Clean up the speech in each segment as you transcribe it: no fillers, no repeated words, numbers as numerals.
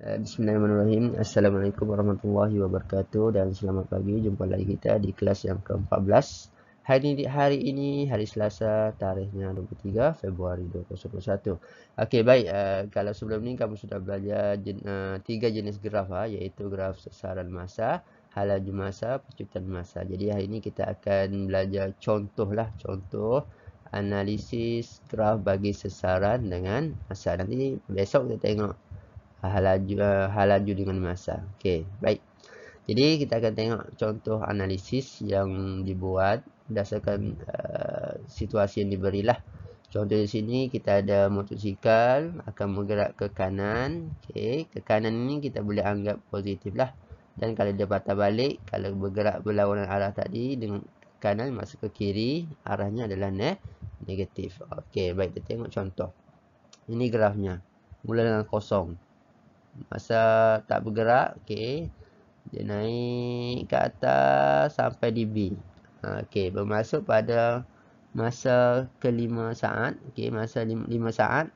Bismillahirrahmanirrahim. Assalamualaikum warahmatullahi wabarakatuh dan selamat pagi. Jumpa lagi kita di kelas yang ke-14. Hari ini hari Selasa, tarikhnya 23 Februari 2021. Okey, baik. Kalau sebelum ni kamu sudah belajar 3 jenis graf, iaitu graf sesaran masa, halaju masa, pecutan masa. Jadi hari ini kita akan belajar contoh analisis graf bagi sesaran dengan masa. Nanti besok kita tengok halaju dengan masa. Okey, baik. Jadi kita akan tengok contoh analisis yang dibuat berdasarkan situasi yang diberilah. Contoh di sini kita ada motosikal akan bergerak ke kanan. Okey, ke kanan ini kita boleh anggap positif lah. Dan kalau dia patah balik, kalau bergerak berlawanan arah tadi dengan kanan masuk ke kiri, arahnya adalah negatif. Okey, baik, kita tengok contoh. Ini grafnya. Mula dengan kosong. Masa tak bergerak, okey, dia naik ke atas sampai di B. Okey, bermasuk pada masa ke-5 saat. Okey, masa 5 saat.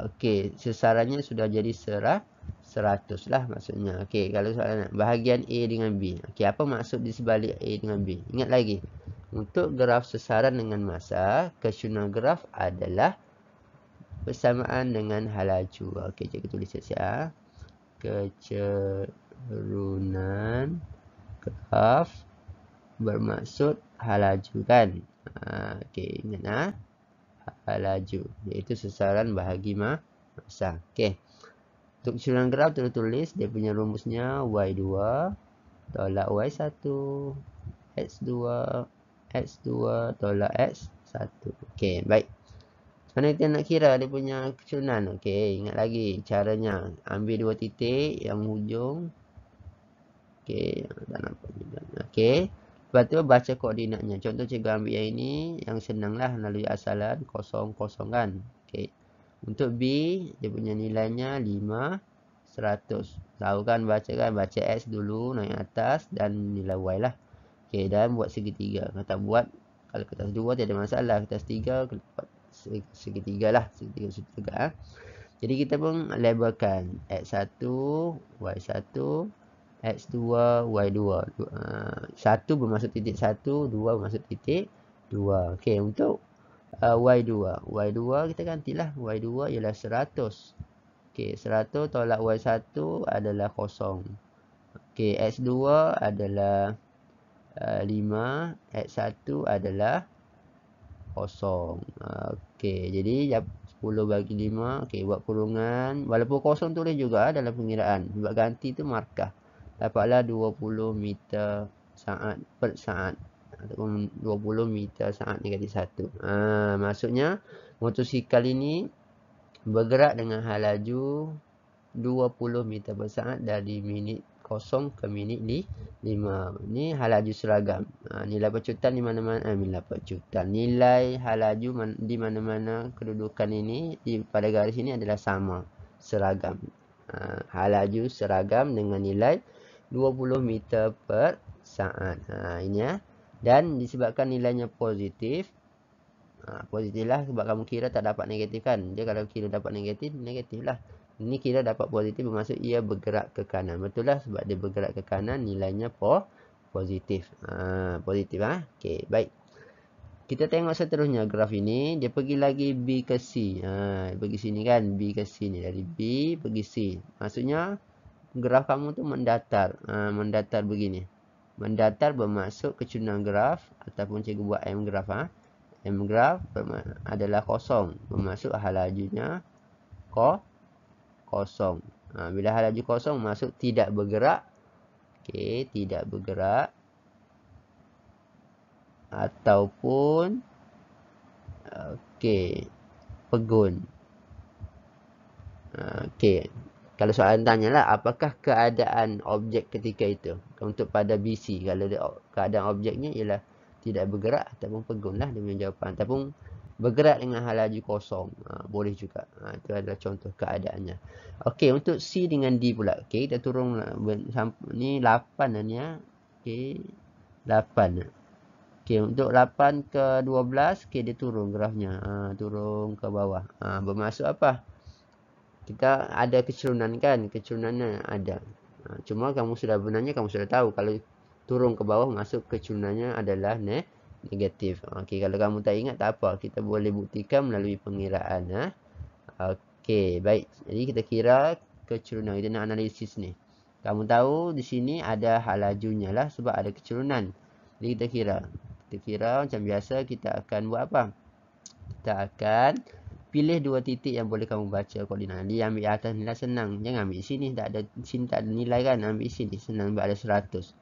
Okey, sesarannya sudah jadi 100 lah maksudnya. Okey, kalau soalan bahagian A dengan B. Okey, apa maksud di sebalik A dengan B? Ingat lagi. Untuk graf sesaran dengan masa, kesusunan graf adalah bersamaan dengan halaju. Okey, cikgu tulis siap. Kecerunan graf bermaksud halaju kan. Okey, ingat halaju, iaitu sesaran bahagi masa. Okey, untuk kecerunan graf tulis dia punya rumusnya Y2 tolak Y1, X2 tolak X1. Okey, baik. Mana kita nak kira dia punya kecerunan? Okey, ingat lagi caranya. Ambil 2 titik yang hujung. Okey, tak nampak juga. Okey. Lepas tu baca koordinatnya. Contoh cikgu ambil yang ini, yang senanglah melalui asalan 0, 0 kan. Okey. Untuk B, dia punya nilainya 5, 100. Tahu kan baca kan? Baca X dulu, naik atas dan nilai Y lah. Okey, dan buat segitiga. Kalau tak buat, kalau kertas 2 tiada masalah. Kertas 3, segitiga lah. Segitiga. Jadi kita pun labelkan X1, Y1, X2, Y2. 1 bermaksud titik 1, 2 bermaksud titik 2. Okey, untuk Y2. Y2 kita gantilah. Y2 ialah 100. Okey, 100 tolak Y1 adalah 0. Okey, X2 adalah 5, X1 adalah 0. Okey, jadi 10 bagi 5. Okey, buat kurungan. Walaupun 0 tulis juga dalam pengiraan. Sebab ganti tu markah. Dapatlah 20 meter saat per saat. Ataupun 20 meter saat negatif 1. Maksudnya motosikal ini bergerak dengan halaju 20 meter per saat dari minit 0 ke minit 5. Ini halaju seragam. Nilai pecutan di mana-mana. Nilai halaju di mana-mana kedudukan ini pada garis ini adalah sama. Seragam. Halaju seragam dengan nilai 20 meter per saat. Ini ya. Dan disebabkan nilainya positif. Positif lah sebab kamu kira tak dapat negatif kan. Dia kalau kira dapat negatif, negatif lah. Ini kira dapat positif bermaksud ia bergerak ke kanan. Betul lah sebab dia bergerak ke kanan nilainya positif. Positif Okey, baik. Kita tengok seterusnya graf ini. Dia pergi lagi B ke C. Pergi sini kan. B ke C ni. Dari B pergi C. Maksudnya graf kamu tu mendatar. Mendatar begini. Mendatar bermaksud kecerunan graf. Ataupun cikgu buat M graf. M graf adalah 0. Bermaksud halajunya kosong. Bila halaju kosong maksud tidak bergerak. Okey, tidak bergerak. Ataupun okey, pegun. Okey. Kalau soalan tanyalah apakah keadaan objek ketika itu untuk pada BC. Kalau keadaan objeknya ialah tidak bergerak ataupun pegun lah dia punya jawapan. Ataupun bergerak dengan halaju kosong. Boleh juga. Itu adalah contoh keadaannya. Okey, untuk C dengan D pula. Okey, kita turun ni 8 dah ni Okey, 8. Okey, untuk 8 ke 12, okey dia turun grafnya. Turun ke bawah. Bermaksud apa? Kita ada kecerunan kan, kecurunannya ada. Cuma kamu sudah benarnya kamu sudah tahu kalau turun ke bawah masuk kecurunannya adalah negatif. Okey, kalau kamu tak ingat tak apa, kita boleh buktikan melalui pengiraan. Okey, baik. Jadi kita kira kecerunan, kita nak analisis ni. Kamu tahu di sini ada hal lajunya lah sebab ada kecerunan. Jadi kita kira macam biasa kita akan buat apa? Kita akan pilih dua titik yang boleh kamu baca koordinat. Dia ambil atas nilai senang. Jangan ambil sini, sini tak ada nilai kan. Ambil sini senang sebab ada 100.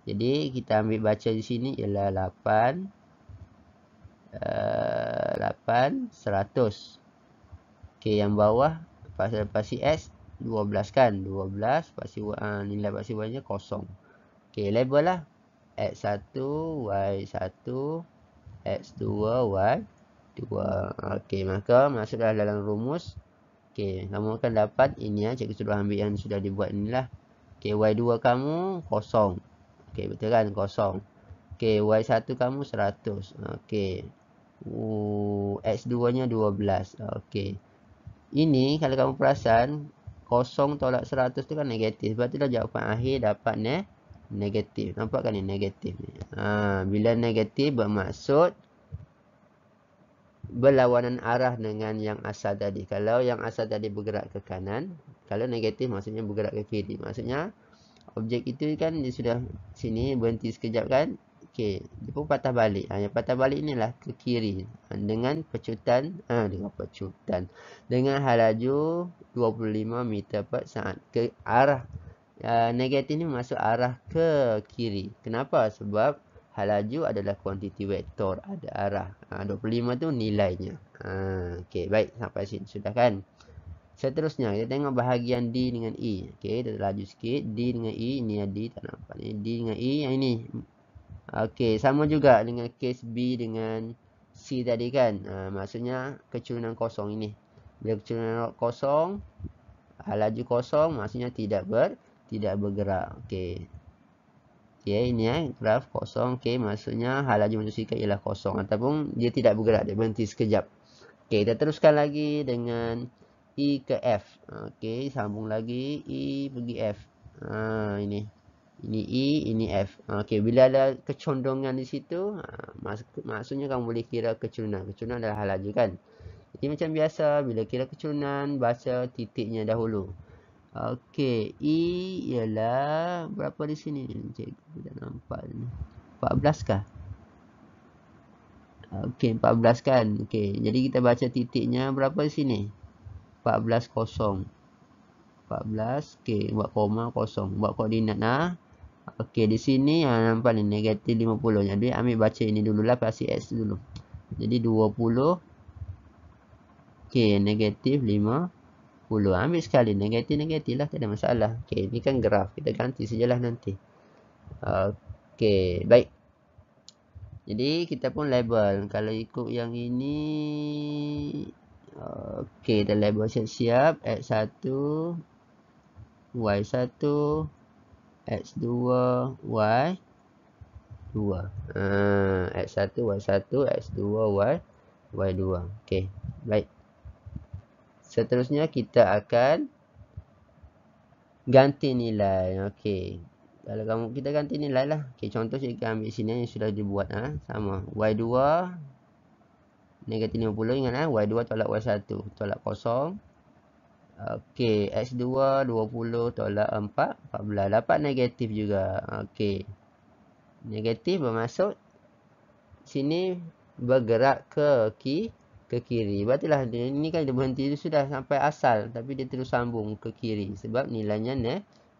Jadi kita ambil baca di sini ialah 8 100. Okey, yang bawah pasti S 12 kan. 12 pasti nilai pasti Y-nya kosong. Okey, label lah. X1 Y1 X2 Y2. Okey, maka masuklah dalam rumus. Okey, kamu akan dapat ini cikgu sudah ambil yang sudah dibuat inilah. Okey, Y2 kamu kosong. Okey, betul kan? Kosong. Okey, Y1 kamu 100. Okey. X2-nya 12. Okey. Ini kalau kamu perasan, kosong tolak 100 tu kan negatif. Sebab tu dah jawapan akhir dapat negatif. Nampak kan ni negatif ni. Bila negatif bermaksud berlawanan arah dengan yang asal tadi. Kalau yang asal tadi bergerak ke kanan, kalau negatif maksudnya bergerak ke kiri. Maksudnya objek itu kan dia sudah sini berhenti sekejap kan. Okey, dia pun patah balik. Yang patah balik inilah ke kiri dengan pecutan dengan laju 25 meter per saat ke arah negatif ni masuk arah ke kiri. Kenapa? Sebab laju adalah kuantiti vektor, ada arah. 25 tu nilainya. Okey, baik sampai sini sudah kan? Seterusnya kita tengok bahagian D dengan E. Okey, kita laju sikit. D dengan E, ini D tak nampak ni. D dengan E yang ini. Okey, sama juga dengan case B dengan C tadi kan. Maksudnya kecurunan kosong ini. Bila kecurunan kosong, laju kosong maksudnya tidak bergerak. Okey. Okey, ini graf kosong. Okey, maksudnya laju motosikal ialah kosong ataupun dia tidak bergerak, dia berhenti sekejap. Okey, kita teruskan lagi dengan E ke F. Okey, sambung lagi E pergi F. Ini E, ini F. Okey, bila ada kecondongan di situ, maksudnya kamu boleh kira kecurunan. Kecurunan adalah hal laju kan. Jadi macam biasa, bila kira kecurunan, baca titiknya dahulu. Okey, E ialah berapa di sini? Cikgu tak nampak ni. 14 kah? Okey, 14 kan. Okey, jadi kita baca titiknya berapa di sini? 14 kosong. 14. Okey, buat koma kosong. Buat koordinat Okey, di sini nampak ni negatif 50. Jadi ambil baca ini dululah, pasti X dulu. Jadi 20. Okey, negatif 50. Ambil sekali negatif lah, tak ada masalah. Okey, ini kan graf. Kita ganti sajalah nanti. Okey, baik. Jadi kita pun label. Kalau ikut yang ini, okey, kita label siap-siap. X1 Y1 X2 Y2. X1 Y1 X2 Y2. Okey, baik. Seterusnya kita akan ganti nilai. Okey. Kalau kita ganti nilai lah. Okey, contoh saya ambil sini yang sudah dibuat sama. Y2 negatif 50, ingat Y2 tolak Y1 tolak kosong. Okey, X2 20 tolak 14. Dapat negatif juga. Okey. Negatif bermaksud sini bergerak ke kiri. Berarti lah ini kan dia berhenti sudah sampai asal, tapi dia terus sambung ke kiri sebab nilainya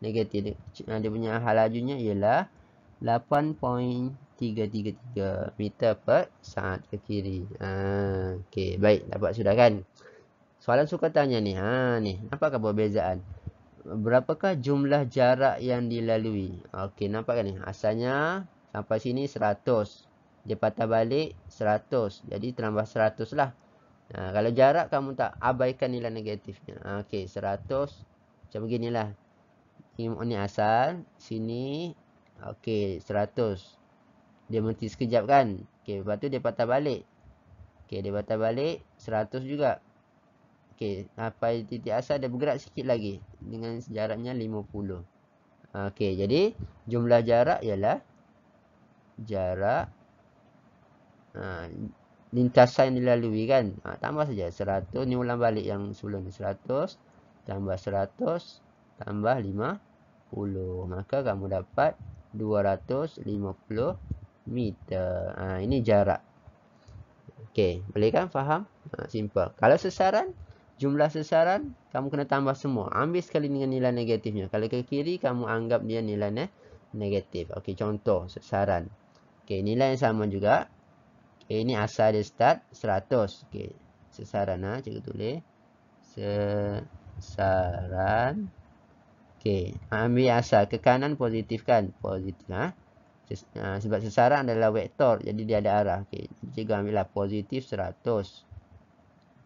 negatif. Dia punya hal lajunya ialah 8.333 meter per saat ke kiri. Okey, baik, dapat sudah kan? Soalan suka tanya ni. Ni, nampakkah perbezaan? Berapakah jumlah jarak yang dilalui? Okey, nampak kan ni? Asalnya sampai sini 100. Dia patah balik 100. Jadi tambah 100 lah. Kalau jarak kamu tak abaikan nilai negatifnya. Okey, 100. Macam beginilah. Ini asal. Sini. Okey, 100. Dia berhenti sekejap kan? Okey, lepas tu dia patah balik. Okey, dia patah balik 100 juga. Okey, sampai titik asal dia bergerak sikit lagi dengan jaraknya 50. Okey, jadi jumlah jarak ialah jarak lintasan yang dilalui kan. Tambah saja 100, ni ulang balik yang sebelum ni. 100 tambah 100 tambah 50. Maka kamu dapat 250 meter. Ini jarak. Okey, boleh kan faham? Simple. Kalau sesaran, jumlah sesaran kamu kena tambah semua. Ambil sekali dengan nilai negatifnya. Kalau ke kiri, kamu anggap dia nilai negatif. Okey, contoh sesaran. Okey, nilai yang sama juga. Okay, ini asal dia start 100. Okey, sesaran cikgu tulis. Sesaran. Okey, ambil asal ke kanan positif kan? Positif sebab sesaran adalah vektor, jadi dia ada arah. Okey, cikgu ambillah positif 100.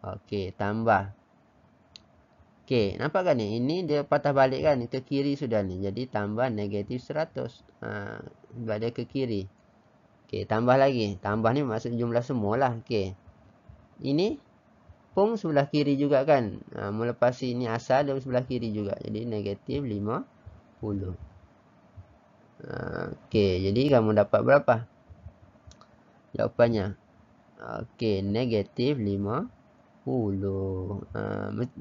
Okey, tambah. Okey, nampak kan ni? Ini dia patah balik kan? Ke kiri sudah ni. Jadi tambah negatif 100. Sebab dia ke kiri. Okey, tambah lagi. Tambah ni maksud jumlah semualah. Okey. Ini pun sebelah kiri juga kan. Melepasi ini asal dan sebelah kiri juga. Jadi negatif 50. Okey, jadi kamu dapat berapa? Jawapannya. Okey, negatif 50.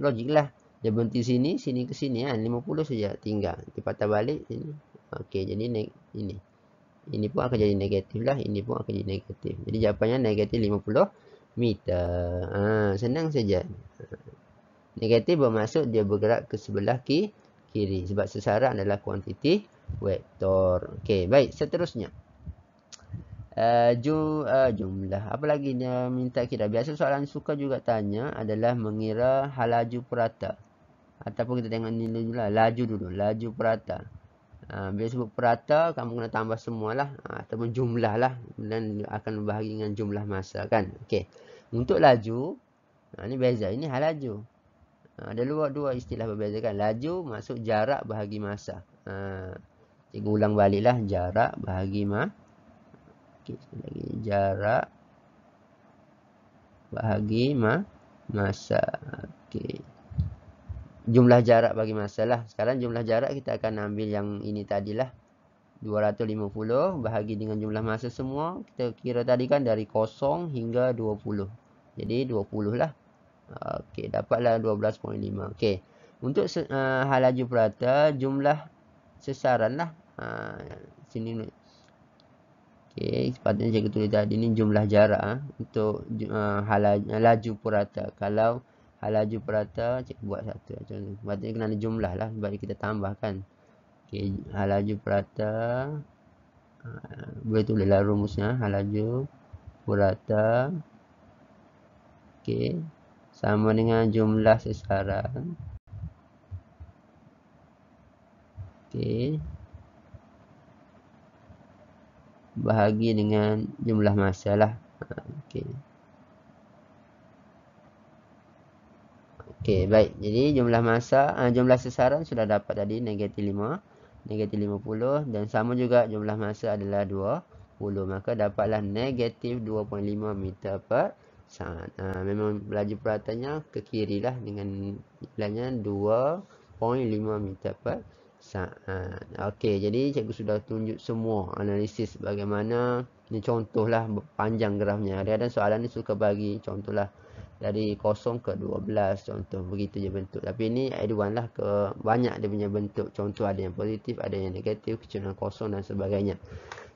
Logik lah. Dia berhenti sini, sini ke sini kan. 50 saja tinggal. Dia patah balik sini. Okey, jadi ini. Ini pun akan jadi negatif lah. Ini pun akan jadi negatif. Jadi jawapannya negatif 50 meter. Senang saja. Negatif bermaksud dia bergerak ke sebelah kiri. Sebab sesaran adalah kuantiti vektor. Okey, baik. Seterusnya. Jumlah. Apa lagi dia minta kita? Biasa soalan suka juga tanya adalah mengira halaju purata. Ataupun kita tengok nilai dulu lah. Laju dulu. Laju purata. Bila sebut purata, kamu kena tambah semualah. Ataupun jumlah lah. Dan akan berbahagi dengan jumlah masa kan. Okey. Untuk laju, ini beza. Ini halaju. Ada dua istilah berbeza kan. Laju maksud jarak bahagi masa. Cikgu ulang baliklah. Jarak bahagi masa. Okey, sekali lagi. Jarak bahagi masa. Okey. Jumlah jarak bagi masa lah. Sekarang jumlah jarak kita akan ambil yang ini tadilah. 250 bahagi dengan jumlah masa semua. Kita kira tadi kan dari 0 hingga 20. Jadi 20 lah. Okey, dapatlah 12.5. Okey. Untuk halaju purata, jumlah sesaran lah. Sini. Okey, sepatutnya cikgu tulis tadi ni jumlah jarak untuk laju purata. Kalau halaju purata, cikgu buat satu. Sepatutnya kena ada jumlah lah sebab kita tambahkan. Okey, halaju purata. Boleh tulislah rumusnya. Halaju purata. Okey. Sama dengan jumlah sesaran. Okey. Bahagi dengan jumlah masa lah. Okey. Okey, baik. Jadi jumlah masa, jumlah sesaran sudah dapat tadi negatif 5, negatif 50 dan sama juga jumlah masa adalah 20. Maka dapatlah negatif 2.5 meter per saat. Memang laju puratanya ke kiri lah dengan nilainya 2.5 meter per saat. Okey, jadi cikgu sudah tunjuk semua analisis bagaimana. Ini contohlah panjang grafnya. Kadang-kadang soalan ni suka bagi contohlah dari 0 ke 12 contoh, begitu je bentuk. Tapi ini advance lah, ke banyak dia punya bentuk. Contoh ada yang positif, ada yang negatif, kecurahan kosong dan sebagainya.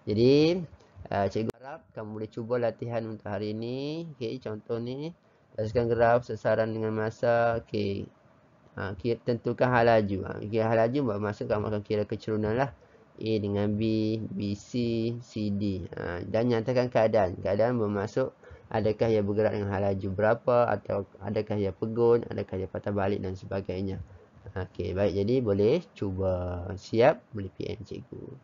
Jadi cikgu harap kamu boleh cuba latihan untuk hari ini. Okey, contoh ni berdasarkan graf sesaran dengan masa. Okey, tentukan halaju. Kira halaju bermaksud kamu akan kira kecerunan lah. A dengan B, BC, CD. Dan nyatakan keadaan. Keadaan bermaksud adakah ia bergerak dengan halaju berapa, atau adakah ia pegun, adakah ia patah balik dan sebagainya. Okey, baik. Jadi boleh cuba. Siap, boleh PM cikgu.